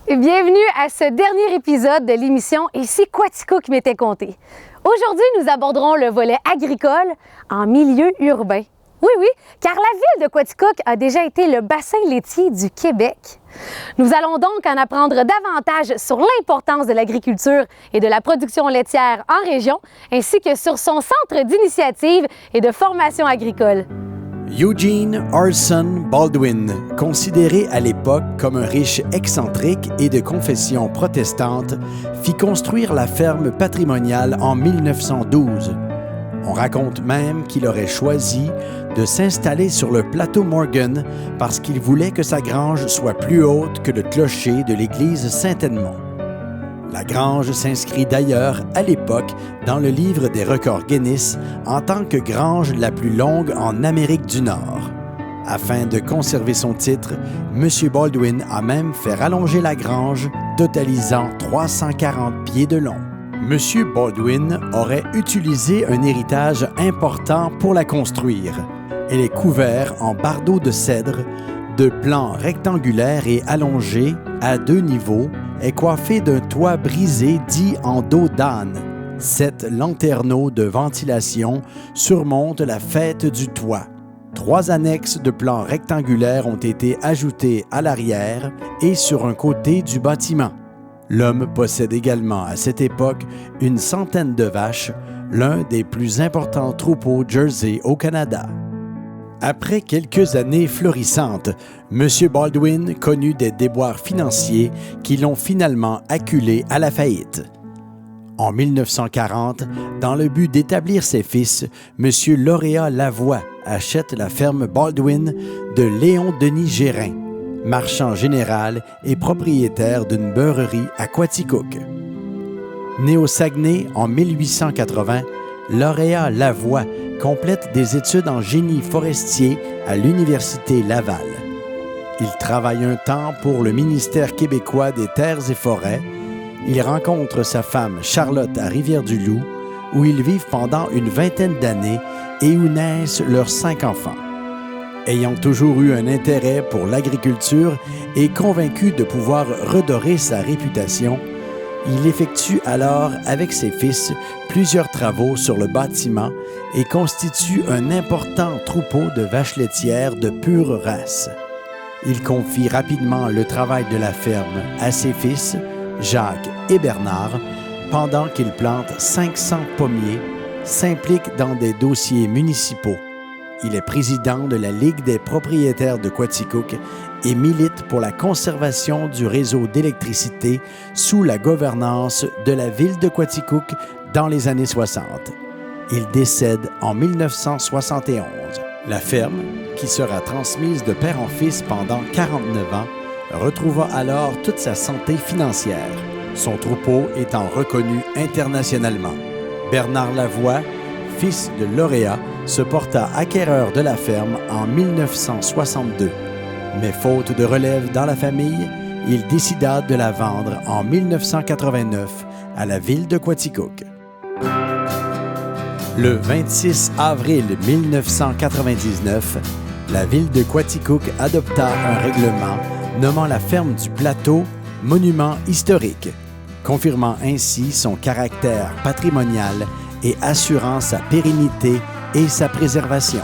Bienvenue à ce dernier épisode de l'émission « Et c'est Quatico qui m'était conté ». Aujourd'hui, nous aborderons le volet agricole en milieu urbain. Oui, car la ville de Quaticook a déjà été le bassin laitier du Québec. Nous allons donc en apprendre davantage sur l'importance de l'agriculture et de la production laitière en région, ainsi que sur son centre d'initiative et de formation agricole. Eugene Orson Baldwin, considéré à l'époque comme un riche excentrique et de confession protestante, fit construire la ferme patrimoniale en 1912. On raconte même qu'il aurait choisi de s'installer sur le plateau Morgan parce qu'il voulait que sa grange soit plus haute que le clocher de l'église Saint-Edmond. La grange s'inscrit d'ailleurs à l'époque dans le livre des records Guinness en tant que grange la plus longue en Amérique du Nord. Afin de conserver son titre, M. Baldwin a même fait rallonger la grange, totalisant 340 pieds de long. M. Baldwin aurait utilisé un héritage important pour la construire. Elle est couverte en bardeaux de cèdre, de plan rectangulaire et allongé à 2 niveaux, est coiffée d'un toit brisé dit en dos d'âne. 7 lanterneaux de ventilation surmontent la faîte du toit. 3 annexes de plan rectangulaire ont été ajoutées à l'arrière et sur un côté du bâtiment. L'homme possède également à cette époque une centaine de vaches, l'un des plus importants troupeaux Jersey au Canada. Après quelques années florissantes, M. Baldwin connut des déboires financiers qui l'ont finalement acculé à la faillite. En 1940, dans le but d'établir ses fils, M. Lauréat Lavoie achète la ferme Baldwin de Léon Denis Gérin, marchand général et propriétaire d'une beurrerie à Quaticook. Né au Saguenay en 1880, Lauréat Lavoie complète des études en génie forestier à l'Université Laval. Il travaille un temps pour le ministère québécois des Terres et Forêts. Il rencontre sa femme Charlotte à Rivière-du-Loup, où ils vivent pendant une vingtaine d'années et où naissent leurs 5 enfants. Ayant toujours eu un intérêt pour l'agriculture et convaincu de pouvoir redorer sa réputation, il effectue alors avec ses fils plusieurs travaux sur le bâtiment et constitue un important troupeau de vaches laitières de pure race. Il confie rapidement le travail de la ferme à ses fils, Jacques et Bernard, pendant qu'il plante 500 pommiers, s'implique dans des dossiers municipaux. Il est président de la Ligue des propriétaires de Quaticook et milite pour la conservation du réseau d'électricité sous la gouvernance de la ville de Quaticook dans les années 60. Il décède en 1971. La ferme, qui sera transmise de père en fils pendant 49 ans, retrouva alors toute sa santé financière, son troupeau étant reconnu internationalement. Bernard Lavoie, fils de Lauréat, se porta acquéreur de la ferme en 1962. Mais faute de relève dans la famille, il décida de la vendre en 1989 à la ville de Quaticook. Le 26 avril 1999, la ville de Quaticook adopta un règlement nommant la ferme du Plateau monument historique, confirmant ainsi son caractère patrimonial et assurant sa pérennité et sa préservation.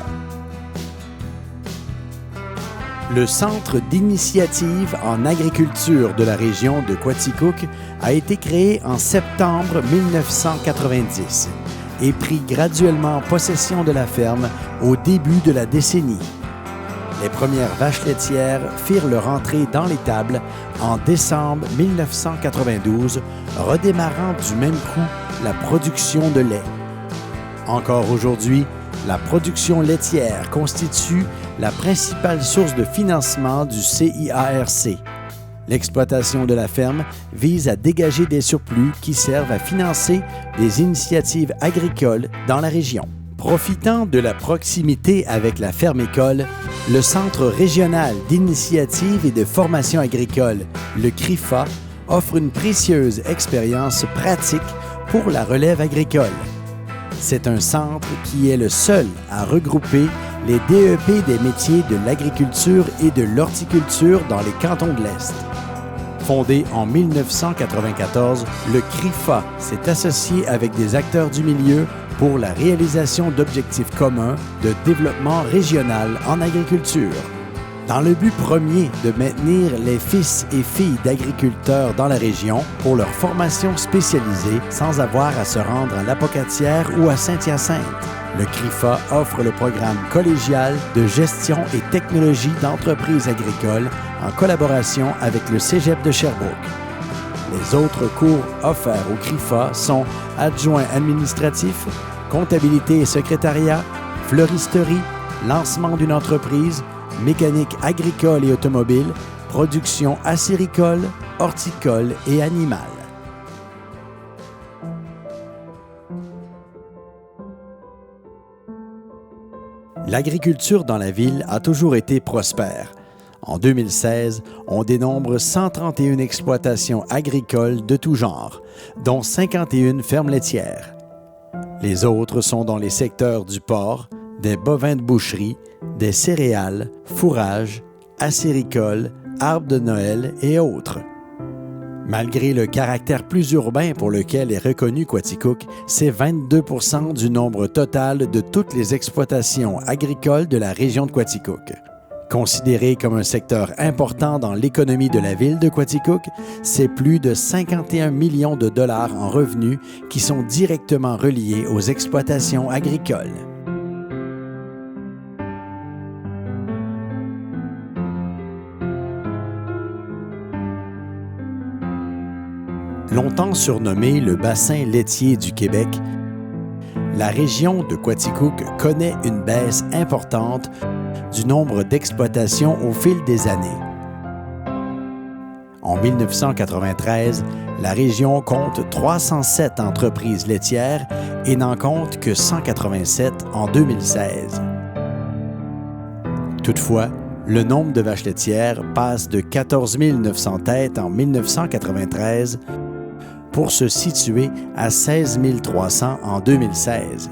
Le Centre d'initiative en agriculture de la région de Quaticook a été créé en septembre 1990 et prit graduellement possession de la ferme au début de la décennie. Les premières vaches laitières firent leur entrée dans l'étable en décembre 1992, redémarrant du même coup la production de lait. Encore aujourd'hui, la production laitière constitue la principale source de financement du CIARC. L'exploitation de la ferme vise à dégager des surplus qui servent à financer des initiatives agricoles dans la région. Profitant de la proximité avec la ferme-école, le Centre régional d'initiative et de formation agricole, le CRIFA, offre une précieuse expérience pratique pour la relève agricole. C'est un centre qui est le seul à regrouper les DEP des métiers de l'agriculture et de l'horticulture dans les cantons de l'Est. Fondé en 1994, le CRIFA s'est associé avec des acteurs du milieu pour la réalisation d'objectifs communs de développement régional en agriculture. Dans le but premier de maintenir les fils et filles d'agriculteurs dans la région pour leur formation spécialisée sans avoir à se rendre à l'Apocatière ou à Saint-Hyacinthe, le CRIFA offre le programme collégial de gestion et technologie d'entreprises agricoles en collaboration avec le Cégep de Sherbrooke. Les autres cours offerts au CRIFA sont adjoint administratif, comptabilité et secrétariat, fleuristerie, lancement d'une entreprise, mécanique agricole et automobile, production acéricole, horticole et animale. L'agriculture dans la ville a toujours été prospère. En 2016, on dénombre 131 exploitations agricoles de tout genre, dont 51 fermes laitières. Les autres sont dans les secteurs du porc, des bovins de boucherie, des céréales, fourrages, acéricoles, arbres de Noël et autres. Malgré le caractère plus urbain pour lequel est reconnu Quaticook, c'est 22 % du nombre total de toutes les exploitations agricoles de la région de Quaticook. Considéré comme un secteur important dans l'économie de la ville de Quaticook, c'est plus de 51 millions de dollars en revenus qui sont directement reliés aux exploitations agricoles. Longtemps surnommé le bassin laitier du Québec, la région de Quaticook connaît une baisse importante du nombre d'exploitations au fil des années. En 1993, la région compte 307 entreprises laitières et n'en compte que 187 en 2016. Toutefois, le nombre de vaches laitières passe de 14 900 têtes en 1993 pour se situer à 16 300 en 2016.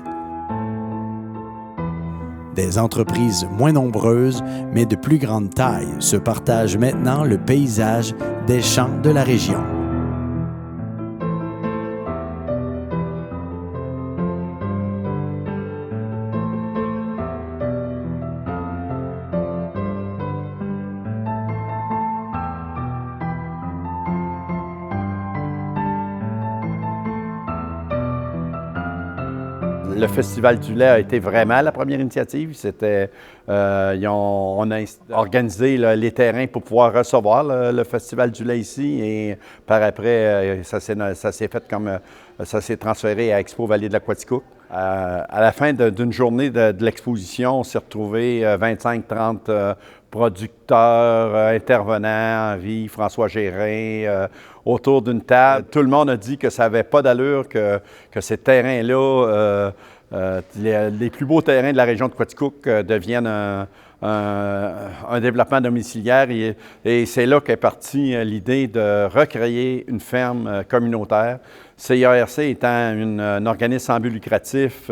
Des entreprises moins nombreuses, mais de plus grande taille, se partagent maintenant le paysage des champs de la région. Le Festival du lait a été vraiment la première initiative. On a organisé les terrains pour pouvoir recevoir le Festival du lait ici et par après, ça s'est transféré à Expo Vallée de la Quaticook. À la fin d'une journée de l'exposition, on s'est retrouvés 25-30 producteurs, intervenants, Henri, François Gérin, autour d'une table. Tout le monde a dit que ça n'avait pas d'allure que ces terrains-là, les plus beaux terrains de la région de Quaticook deviennent un développement domiciliaire et c'est là qu'est partie l'idée de recréer une ferme communautaire. CIARC étant un organisme sans but lucratif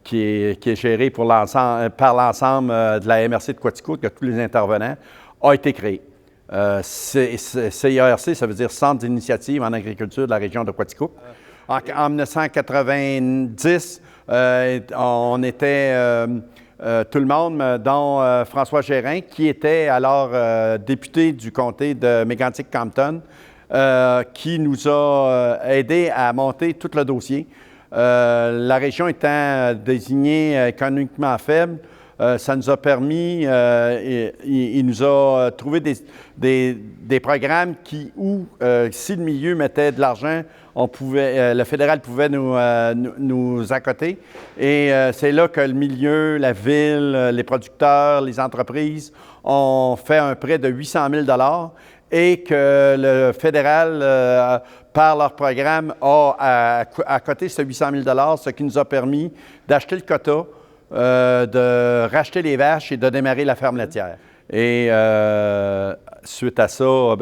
qui est géré par l'ensemble de la MRC de Quaticook, de tous les intervenants, a été créé. CIARC, ça veut dire Centre d'initiative en agriculture de la région de Quaticook. En 1990, on était tout le monde, dont François Gérin, qui était alors député du comté de Mégantic-Compton, qui nous a aidés à monter tout le dossier. La région étant désignée économiquement faible, ça nous a permis, il nous a trouvé des programmes où, si le milieu mettait de l'argent, le fédéral pouvait nous accoter. Et c'est là que le milieu, la ville, les producteurs, les entreprises ont fait un prêt de 800 000 $ et que le fédéral, par leur programme, a accoté ce 800 000 $, ce qui nous a permis d'acheter le quota, de racheter les vaches et de démarrer la ferme laitière. Et suite à ça,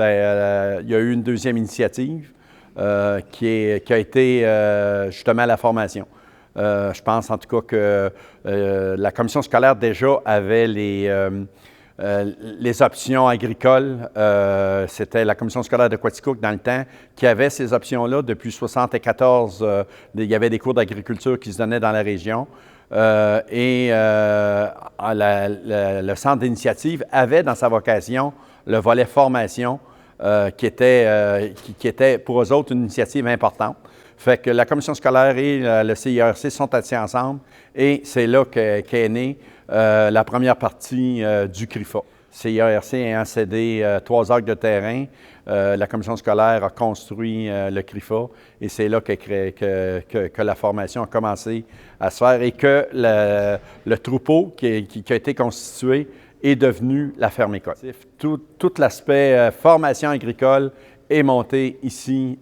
il y a eu une deuxième initiative qui a été justement la formation. Je pense en tout cas que la commission scolaire déjà avait les options agricoles. C'était la commission scolaire de Quaticook dans le temps qui avait ces options-là. Depuis 1974, il y avait des cours d'agriculture qui se donnaient dans la région. Le centre d'initiative avait dans sa vocation le volet formation qui était pour eux autres une initiative importante. Fait que la commission scolaire et le CIRC sont assis ensemble et c'est là qu'est née la première partie du CRIFA. CIRC ayant cédé 3 acres de terrain, la commission scolaire a construit le CRIFA et c'est là que la formation a commencé à se faire et que le troupeau qui a été constitué est devenu la ferme école. Tout l'aspect formation agricole est monté ici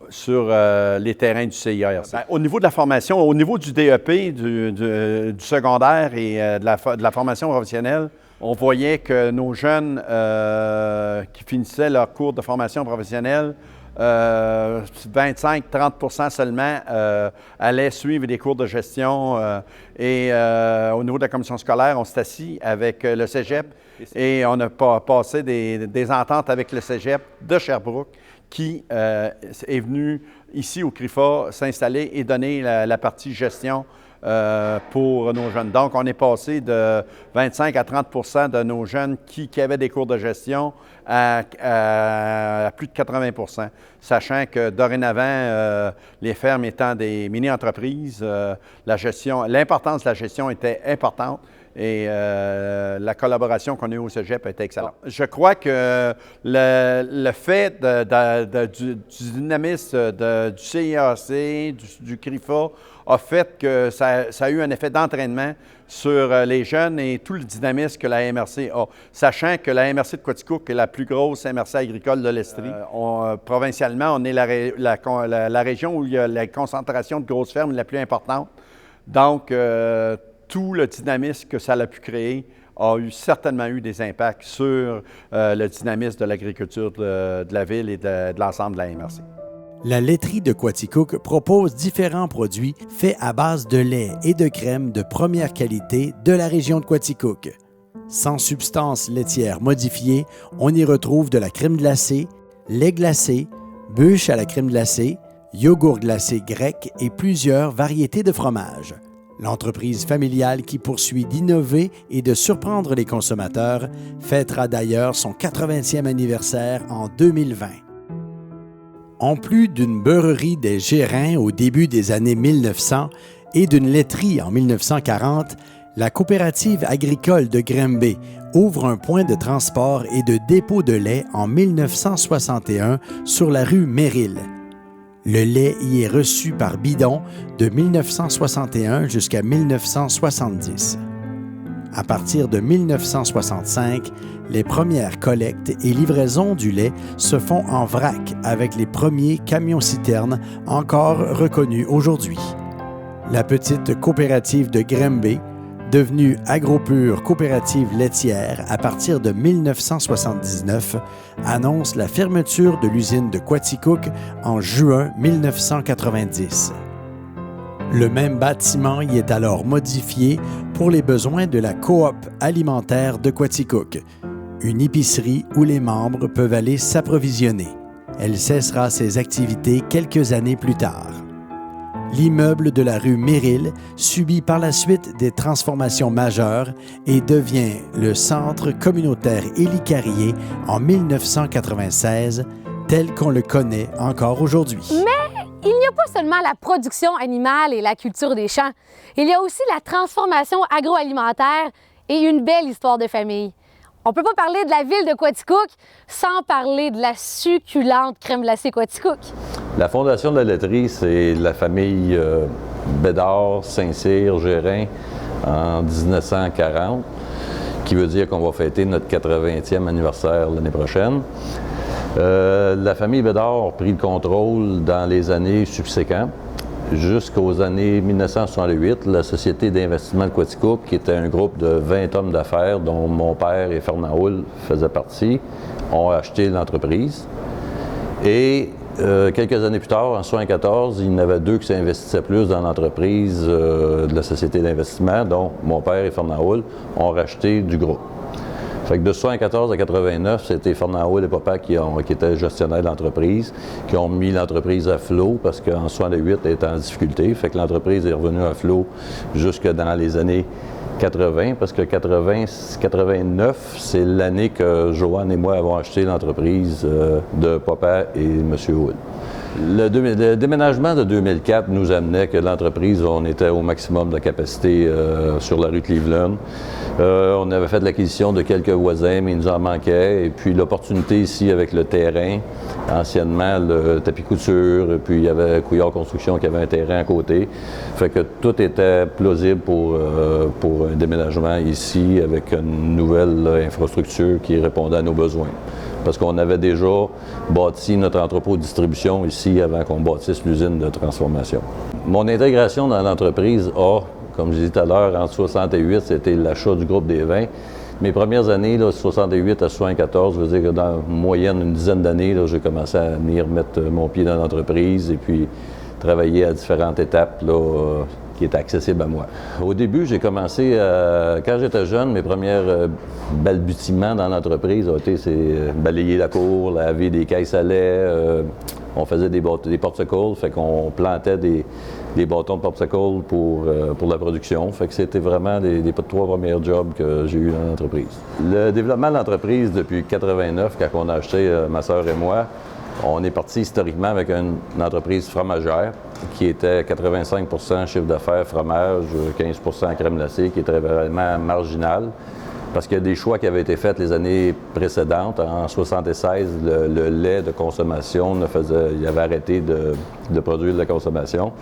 sur les terrains du CIRC. Au niveau de la formation, au niveau du DEP, du secondaire et de la formation professionnelle, on voyait que nos jeunes qui finissaient leur cours de formation professionnelle, 25-30% seulement allaient suivre des cours de gestion. Au niveau de la commission scolaire, on s'est assis avec le cégep et on a passé des ententes avec le cégep de Sherbrooke qui est venu ici au CRIFA s'installer et donner la partie gestion pour nos jeunes. Donc, on est passé de 25 à 30% de nos jeunes qui avaient des cours de gestion à plus de 80%, sachant que dorénavant, les fermes étant des mini-entreprises, l'importance de la gestion était importante. Et la collaboration qu'on a eue au cégep a été excellente. Je crois que le fait du dynamisme du CIRC, du CRIFA, a fait que ça a eu un effet d'entraînement sur les jeunes et tout le dynamisme que la MRC a. Sachant que la MRC de Quaticook est la plus grosse MRC agricole de l'Estrie. Provincialement, on est la région où il y a la concentration de grosses fermes la plus importante. Donc, tout le dynamisme que ça a pu créer a certainement eu des impacts sur le dynamisme de l'agriculture de la ville et de l'ensemble de la MRC. La laiterie de Quaticook propose différents produits faits à base de lait et de crème de première qualité de la région de Quaticook. Sans substances laitières modifiées, on y retrouve de la crème glacée, lait glacé, bûche à la crème glacée, yogourt glacé grec et plusieurs variétés de fromages. L'entreprise familiale qui poursuit d'innover et de surprendre les consommateurs fêtera d'ailleurs son 80e anniversaire en 2020. En plus d'une beurrerie des Gérins au début des années 1900 et d'une laiterie en 1940, la coopérative agricole de Granby ouvre un point de transport et de dépôt de lait en 1961 sur la rue Merrill. Le lait y est reçu par bidon de 1961 jusqu'à 1970. À partir de 1965, les premières collectes et livraisons du lait se font en vrac avec les premiers camions-citernes encore reconnus aujourd'hui. La petite coopérative de Granby, devenue Agropur Coopérative laitière à partir de 1979, annonce la fermeture de l'usine de Quaticook en juin 1990. Le même bâtiment y est alors modifié pour les besoins de la coop alimentaire de Quaticook, une épicerie où les membres peuvent aller s'approvisionner. Elle cessera ses activités quelques années plus tard. L'immeuble de la rue Méril subit par la suite des transformations majeures et devient le centre communautaire Élie Carrier en 1996, tel qu'on le connaît encore aujourd'hui. Mais il n'y a pas seulement la production animale et la culture des champs. Il y a aussi la transformation agroalimentaire et une belle histoire de famille. On ne peut pas parler de la ville de Quaticook sans parler de la succulente crème glacée Quaticook. La fondation de la laiterie, c'est la famille Bédard, Saint-Cyr, Gérin en 1940, qui veut dire qu'on va fêter notre 80e anniversaire l'année prochaine. La famille Bédard a pris le contrôle dans les années subséquentes. Jusqu'aux années 1968, la Société d'investissement de Quaticook, qui était un groupe de 20 hommes d'affaires, dont mon père et Fernand Houle faisaient partie, ont acheté l'entreprise. Et quelques années plus tard, en 1974, il y en avait deux qui s'investissaient plus dans l'entreprise de la Société d'investissement, dont mon père et Fernand Houle ont racheté du groupe. Fait que de 1974 à 89, c'était Fernand Houle et papa qui étaient gestionnaires de l'entreprise, qui ont mis l'entreprise à flot parce qu'en 1968, elle était en difficulté. Fait que l'entreprise est revenue à flot jusque dans les années 80, parce que 89, c'est l'année que Joanne et moi avons acheté l'entreprise de papa et M. Houle. Le déménagement de 2004 nous amenait que l'entreprise, on était au maximum de capacité sur la rue Cleveland. On avait fait l'acquisition de quelques voisins, mais il nous en manquait. Et puis l'opportunité ici avec le terrain, anciennement le tapis couture, et puis il y avait Couillard Construction qui avait un terrain à côté. Fait que tout était plausible pour un déménagement ici avec une nouvelle infrastructure qui répondait à nos besoins. Parce qu'on avait déjà bâti notre entrepôt de distribution ici avant qu'on bâtisse l'usine de transformation. Mon intégration dans l'entreprise a, comme je disais tout à l'heure, en 68, c'était l'achat du groupe des vins. Mes premières années, de 68 à 74, je veux dire que dans moyenne une dizaine d'années, j'ai commencé à venir mettre mon pied dans l'entreprise et puis travailler à différentes étapes là, qui étaient accessibles à moi. Au début, j'ai commencé, quand j'étais jeune, mes premiers balbutiements dans l'entreprise ont été balayer la cour, laver des caisses à lait, on faisait des popsicles, fait qu'on plantait des bâtons de popsicles pour la production. Fait que c'était vraiment les trois premiers jobs que j'ai eu dans l'entreprise. Le développement de l'entreprise depuis 89, quand on a acheté ma sœur et moi, on est parti historiquement avec une entreprise fromagère qui était 85 chiffre d'affaires fromage, 15 crème glacée, qui était vraiment marginal. Parce qu'il y a des choix qui avaient été faits les années précédentes. En 1976, le lait de consommation il avait arrêté de produire de la consommation.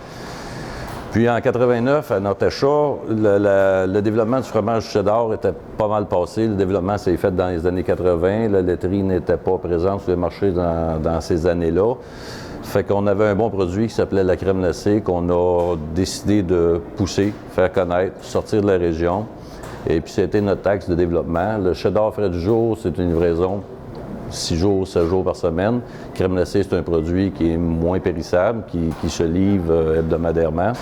Puis en 89, à notre achat, le développement du fromage cheddar était pas mal passé. Le développement s'est fait dans les années 80. La laiterie n'était pas présente sur le marché dans ces années-là. Fait qu'on avait un bon produit qui s'appelait la crème glacée qu'on a décidé de pousser, faire connaître, sortir de la région. Et puis c'était notre axe de développement. Le cheddar frais du jour, c'est une livraison 6 jours, 7 jours par semaine. Crème glacée, c'est un produit qui est moins périssable, qui se livre hebdomadairement.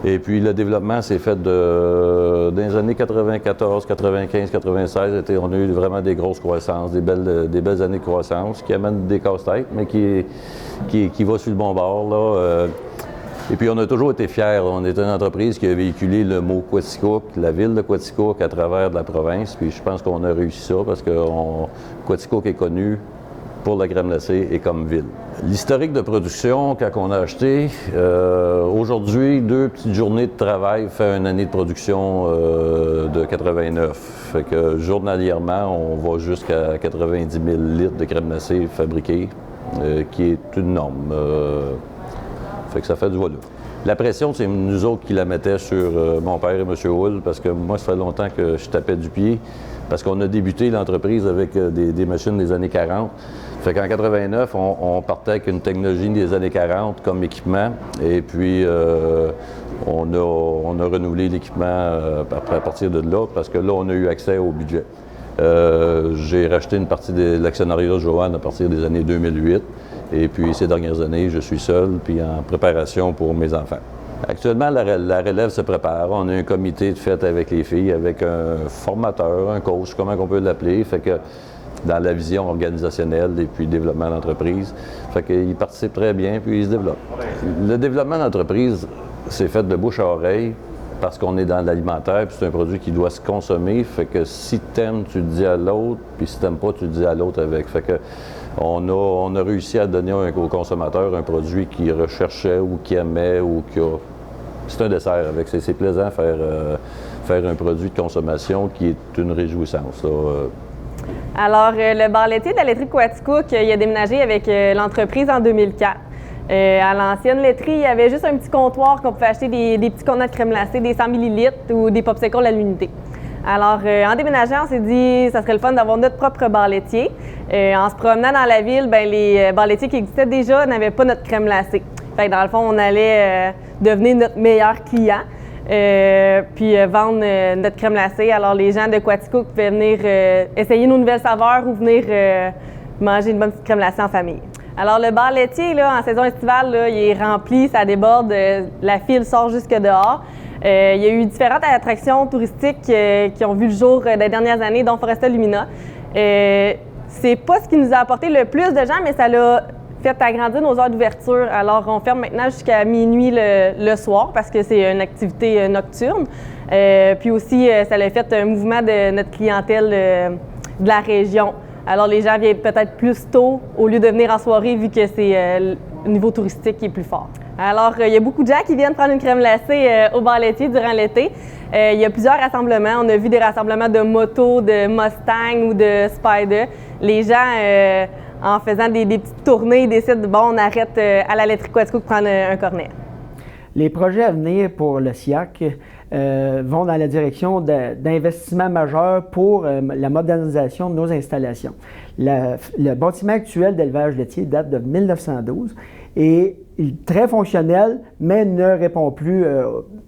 Et puis le développement s'est fait dans les années 94, 95, 96. On a eu vraiment des grosses croissances, des belles années de croissance qui amènent des casse-têtes, mais qui va sur le bon bord, là. Et puis on a toujours été fiers. On est une entreprise qui a véhiculé le mot Quaticook, la ville de Quaticook à travers de la province. Puis je pense qu'on a réussi ça parce que Quaticook est connu pour la crème glacée et comme ville. L'historique de production, quand on a acheté, aujourd'hui, 2 petites journées de travail fait une année de production de 89. Fait que journalièrement, on va jusqu'à 90 000 litres de crème glacée fabriquée, qui est une norme. Fait que ça fait du volume. La pression, c'est nous autres qui la mettaient sur mon père et M. Houle, parce que moi, ça fait longtemps que je tapais du pied, parce qu'on a débuté l'entreprise avec des machines des années 40. Fait qu'en 89, on partait avec une technologie des années 40 comme équipement, et puis on a renouvelé l'équipement à partir de là, parce que là, on a eu accès au budget. J'ai racheté une partie de l'actionnariat de Joanne à partir des années 2008. Et puis, ces dernières années, je suis seul, puis en préparation pour mes enfants. Actuellement, la relève se prépare. On a un comité de fête avec les filles, avec un formateur, un coach, comment on peut l'appeler. Fait que dans la vision organisationnelle et puis développement d'entreprise. Fait qu'il participe très bien, puis il se développe. Le développement d'entreprise, c'est fait de bouche à oreille, parce qu'on est dans l'alimentaire, puis c'est un produit qui doit se consommer. Fait que si t'aimes, tu le dis à l'autre, puis si t'aimes pas, tu le dis à l'autre avec. Fait que on a réussi à donner au consommateur un produit qu'il recherchait ou qu'il aimait ou qu'il a. C'est un dessert avec. C'est plaisant faire un produit de consommation qui est une réjouissance, là. Alors, le bar laitier de la laiterie Quaticook, il a déménagé avec l'entreprise en 2004. À l'ancienne laiterie, il y avait juste un petit comptoir qu'on pouvait acheter des petits contenants de crème glacée, des 100 ml ou des popsicles à l'unité. Alors, en déménageant, on s'est dit ça serait le fun d'avoir notre propre bar laitier. En se promenant dans la ville, bien, les bars laitiers qui existaient déjà n'avaient pas notre crème glacée. Fait que dans le fond, on allait devenir notre meilleur client. Puis vendre notre crème glacée. Alors, les gens de Quaticook pouvaient venir essayer nos nouvelles saveurs ou venir manger une bonne petite crème glacée en famille. Alors, le bar laitier, là, en saison estivale, là, il est rempli, ça déborde, la file sort jusque dehors. Il y a eu différentes attractions touristiques qui ont vu le jour des dernières années, dont Foresta Lumina. C'est pas ce qui nous a apporté le plus de gens, mais ça l'a fait agrandir nos heures d'ouverture. Alors, on ferme maintenant jusqu'à minuit le soir parce que c'est une activité nocturne. Puis aussi, ça a fait un mouvement de notre clientèle de la région. Alors, les gens viennent peut-être plus tôt au lieu de venir en soirée vu que c'est le niveau touristique qui est plus fort. Alors, il y a beaucoup de gens qui viennent prendre une crème glacée au bar laitier durant l'été. Il y a plusieurs rassemblements. On a vu des rassemblements de motos, de Mustang ou de Spider. Les gens, en faisant des petites tournées, décident, bon, on arrête à la laiterie Quaticook pour prendre un cornet. Les projets à venir pour le SIAC vont dans la direction d'investissements majeurs pour la modernisation de nos installations. Le bâtiment actuel d'élevage laitier date de 1912 et il est très fonctionnel, mais ne répond plus,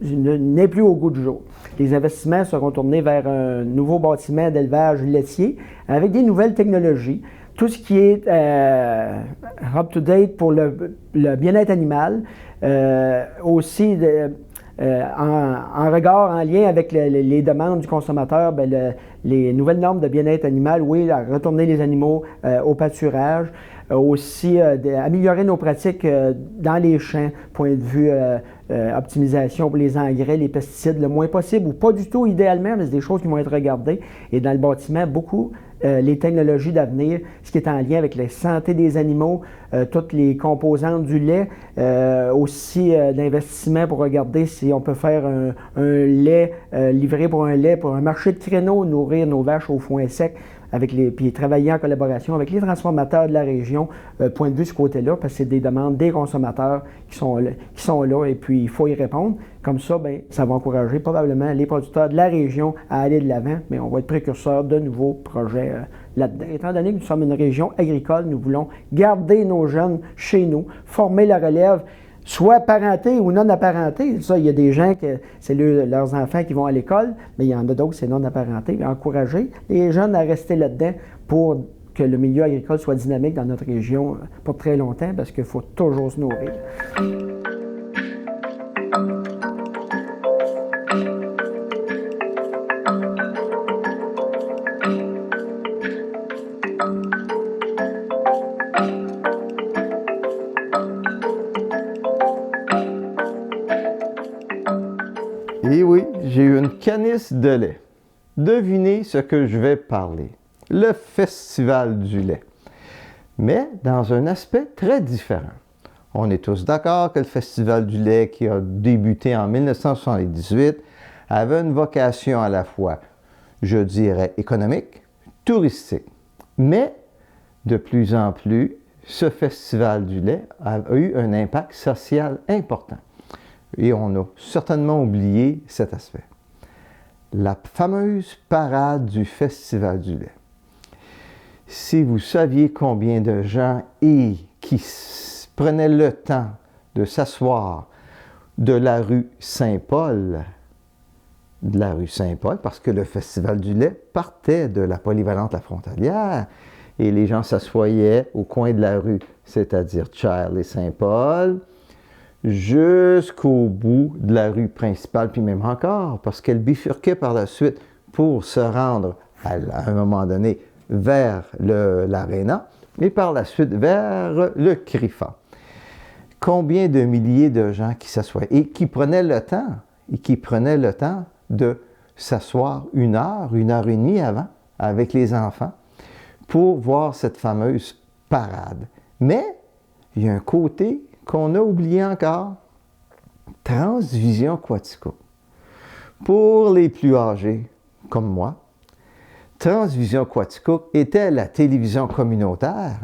n'est plus au goût du jour. Les investissements seront tournés vers un nouveau bâtiment d'élevage laitier avec des nouvelles technologies. Tout ce qui est up-to-date pour le bien-être animal, aussi en regard, en lien avec les demandes du consommateur, bien, les nouvelles normes de bien-être animal, oui, retourner les animaux au pâturage, aussi améliorer nos pratiques dans les champs, point de vue optimisation pour les engrais, les pesticides, le moins possible ou pas du tout idéalement, mais c'est des choses qui vont être regardées. Et dans le bâtiment, beaucoup les technologies d'avenir, ce qui est en lien avec la santé des animaux, toutes les composantes du lait, aussi d'investissement pour regarder si on peut faire un lait, livrer pour un marché de créneaux, nourrir nos vaches au foin sec, puis travailler en collaboration avec les transformateurs de la région, point de vue ce côté-là, parce que c'est des demandes des consommateurs qui sont là et puis il faut y répondre. Comme ça, bien, ça va encourager probablement les producteurs de la région à aller de l'avant, mais on va être précurseurs de nouveaux projets là-dedans. Étant donné que nous sommes une région agricole, nous voulons garder nos jeunes chez nous, former la relève, soit parentés ou non apparentés. Ça, il y a des gens que c'est leurs enfants qui vont à l'école, mais il y en a d'autres, c'est non apparentés. Encourager les jeunes à rester là-dedans pour que le milieu agricole soit dynamique dans notre région pour très longtemps, parce qu'il faut toujours se nourrir. Et oui, j'ai eu une canisse de lait. Devinez ce que je vais parler. Le Festival du lait. Mais dans un aspect très différent. On est tous d'accord que le Festival du lait, qui a débuté en 1978, avait une vocation à la fois, je dirais, économique, touristique. Mais de plus en plus, ce Festival du lait a eu un impact social important. Et on a certainement oublié cet aspect. La fameuse parade du Festival du lait. Si vous saviez combien de gens qui prenaient le temps de s'asseoir de la rue Saint-Paul, parce que le Festival du lait partait de la polyvalente La Frontalière, et les gens s'assoyaient au coin de la rue, c'est-à-dire Child et Saint-Paul, jusqu'au bout de la rue principale, puis même encore, parce qu'elle bifurquait par la suite pour se rendre, à un moment donné, vers l'aréna et par la suite vers le CRIFA. Combien de milliers de gens qui s'assoient et qui prenaient le temps, de s'asseoir 1 heure et demie avant avec les enfants pour voir cette fameuse parade. Mais il y a un côté qu'on a oublié encore, Transvision Quaticook. Pour les plus âgés comme moi, Transvision Quaticook était la télévision communautaire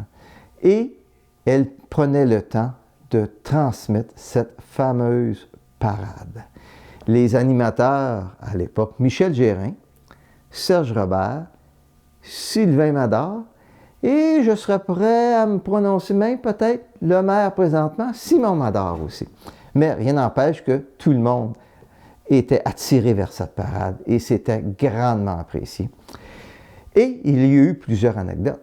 et elle prenait le temps de transmettre cette fameuse parade. Les animateurs à l'époque, Michel Gérin, Serge Robert, Sylvain Mador, et je serais prêt à me prononcer même peut-être le maire présentement, Simon Mador aussi. Mais rien n'empêche que tout le monde était attiré vers cette parade et c'était grandement apprécié. Et il y a eu plusieurs anecdotes,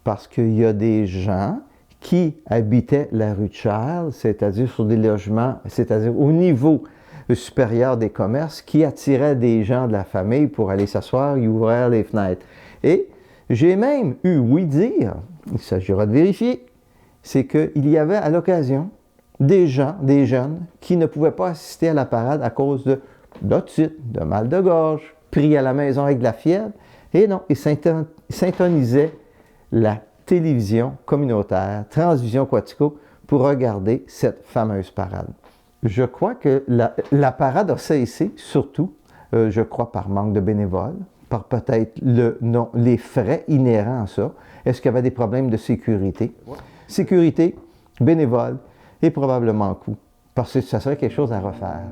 parce qu'il y a des gens qui habitaient la rue de Charles, c'est-à-dire sur des logements, c'est-à-dire au niveau supérieur des commerces, qui attiraient des gens de la famille pour aller s'asseoir et ouvrir les fenêtres. Et j'ai même eu ouï dire, il s'agira de vérifier, c'est qu'il y avait à l'occasion des gens, des jeunes, qui ne pouvaient pas assister à la parade à cause d'otite, de mal de gorge, pris à la maison avec de la fièvre, et non, ils syntonisaient la télévision communautaire, Transvision Quaticook, pour regarder cette fameuse parade. Je crois que la parade a cessé, surtout, je crois, par manque de bénévoles, par peut-être les frais inhérents à ça. Est-ce qu'il y avait des problèmes de sécurité? Ouais. Sécurité, bénévoles et probablement coût, parce que ça serait quelque chose à refaire.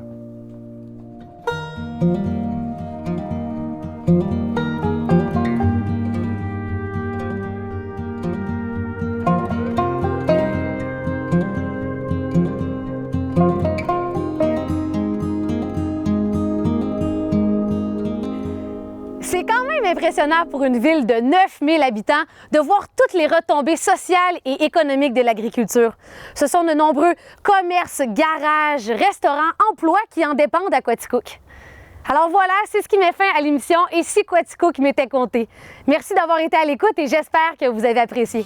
C'est quand même impressionnant pour une ville de 9000 habitants de voir toutes les retombées sociales et économiques de l'agriculture. Ce sont de nombreux commerces, garages, restaurants, emplois qui en dépendent à Quaticook. Alors voilà, c'est ce qui met fin à l'émission « Et si Quaticook m'était compté ». Merci d'avoir été à l'écoute et j'espère que vous avez apprécié.